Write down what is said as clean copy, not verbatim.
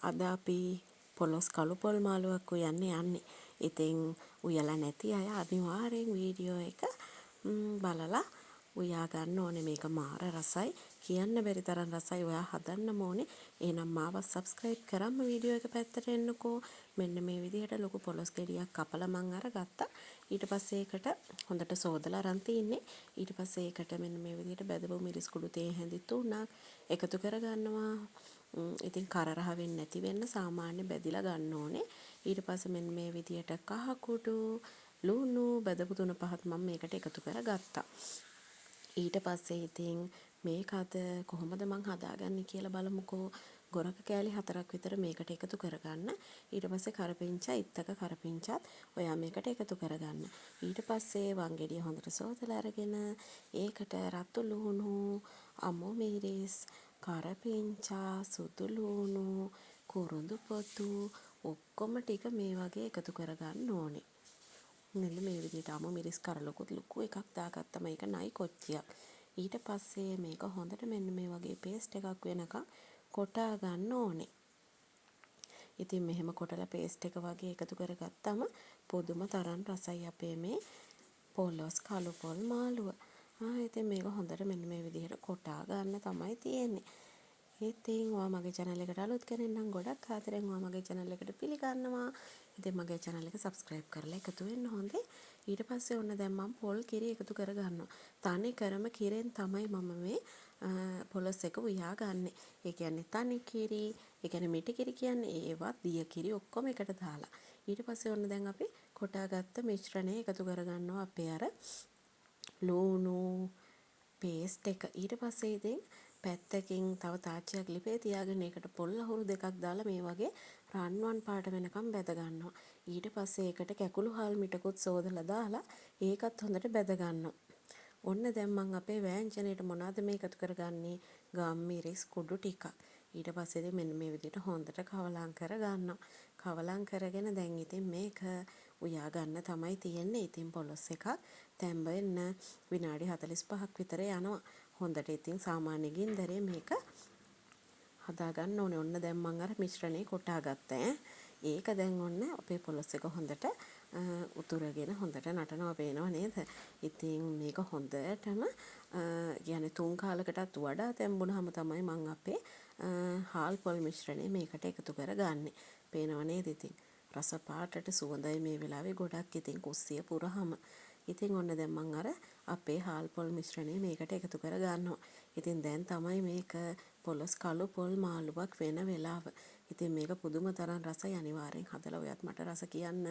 අද අපි පොලොස් කළු පොල් මාළුවක් උයන්න යන්නේ. ඉතින් උයලා නැති අය අනිවාර්යෙන් වීඩියෝ එක බලලා උයා ගන්න ඕනේ. මේක මාර රසයි. කියන්න බැරි තරම් රසයි. ඔයා හදන්න ඕනේ. එහෙනම් මාව subscribe කරාම වීඩියෝ එක පැත්තට එන්නකෝ. මෙන්න මේ විදිහට ලොකු පොලොස් ගෙඩියක් කපලා මං අරගත්තා. ඊට පස්සේ ඒකට හොඳට සෝදලා අරන් තින්නේ. ඊට පස්සේ ඒකට මෙන්න මේ විදිහට බැදපු මිරිස් කුඩු තේ හැඳි තුනක් එකතු කරගන්නවා. ඉතින් කර රහ වෙන්නේ නැති වෙන්න සාමාන්‍ය බැදිලා ගන්න ඕනේ. ඊට පස්සේ මෙන්න මේ විදියට කහ කුඩු ලුණු බදපු 3-5ක් මම මේකට එකතු කරගත්තා. ඊට පස්සේ ඉතින් මේක අද කොහොමද මං හදාගන්නේ කියලා බලමුකෝ. ගොරක කෑලි 4ක් විතර මේකට එකතු කරගන්න. ඊට පස්සේ කරපිංචා ඉත්තක කරපිංචාත් ඔයා මේකට එකතු කරගන්න. ඊට පස්සේ වංගෙඩිය හොඳට සෝදලා අරගෙන ඒකට රතු ලුණු, අමු මිරිස්, කරපිංචා, සුදු ලුණු, කුරුඳු පොතු ඔක්කොම ටික මේ වගේ එකතු කරගන්න ඕනේ. මෙන්න මේ විදිහට අමු මිරිස් කරලකුත් ලොකු එකක් දාගත්තා. මේක නයි කොච්චියක්. ඊට පස්සේ මේක හොඳට මෙන්න මේ වගේ පේස්ට් එකක් වෙනකන් කොටා ගන්න ඕනේ. ඉතින් මෙහෙම කොටලා පේස්ට් එක වගේ එකතු කරගත්තම පුදුම තරම් රසයි අපේ මේ පොලොස් කළු පොල් මාළුව. ඉතින් මේක හොඳට මෙන්න මේ විදිහට කොටා ගන්න තමයි තියෙන්නේ. ඉතින් ඔයා මගේ channel එකට අලුත් කෙනෙක් නම් ගොඩක් ආදරෙන් ඔයා මගේ channel එකට පිළිගන්නවා. ඉතින් මගේ channel එක subscribe කරලා එකතු වෙන්න හොඳේ. ඊට පස්සේ ඔන්න දැන් මම පොල් කිරි එකතු කරගන්නවා. තනි කරම කිරෙන් තමයි මම මේ පොලොස් එක උයා ගන්නෙ. ඒ කියන්නේ තනි කිරි, ඒ කියන්නේ මිටි කිරි කියන්නේ ඒවත් දිය කිරි ඔක්කොම එකට දාලා. ඊට පස්සේ ඔන්න දැන් අපි කොටාගත්ත මිශ්‍රණය එකතු කරගන්නවා අපේ අර ලුණු පේස්ට් එක. ඊට පස්සේ ඉතින් පැත්තකින් තව තාච්චියක් ලිපේ තියාගෙන ඒකට පොල් අහුරු දෙකක් දාලා මේ වගේ රන්වන් පාට වෙනකම් බැද ගන්නවා. ඊට පස්සේ ඒකට කැකුළු හාල් මිටකුත් සෝදලා දාලා ඒකත් හොඳට බැද ගන්නවා. ඔන්න දැන් මම අපේ වෑංජනේට මොනවද මේ එකතු කරගන්නේ? ගම්මිරිස් කුඩු ටිකක්. ඊට පස්සේ ඉතින් මෙන්න මේ විදිහට හොඳට කවලම් කරගන්නවා. කවලම් කරගෙන දැන් ඉතින් මේක උයා ගන්න තමයි තියෙන්නේ. ඉතින් පොලොස් එකක් තැම්බෙන්න විනාඩි 45ක් විතර යනවා. හොඳට ඉතින් සාමාන්‍ය ගින්දරේ මේක හදාගන්න ඕනේ. ඔන්න දැන් මම අර මිශ්‍රණේ කොටා ගත්තා. ඒක දැන් ඔන්න අපේ පොලොස් එක හොඳට උතුරගෙන හොඳට නටනවා පේනව නේද? ඉතින් මේක හොඳටම يعني 3 කාලකටත් වඩා තැම්බුනහම තමයි මම අපේ හාල් පොල් මිශ්‍රණය මේකට එකතු කරගන්නේ. පේනව නේද ඉතින්? රස පාටට සුවඳයි මේ වෙලාවේ ගොඩක් ඉතින් කුස්සිය පුරාම. ඉතින් ඔන්න දැන් මම අර අපේ හාල් පොල් මිශ්‍රණය මේකට එකතු කරගන්නවා. ඉතින් දැන් තමයි මේක පොලොස් කළු පොල් මාළුවක් වෙන වෙලාව. ඉතින් මේක පුදුම තරම් රසයි. අනිවාර්යෙන් හදලා ඔයත් මට රස කියන්න.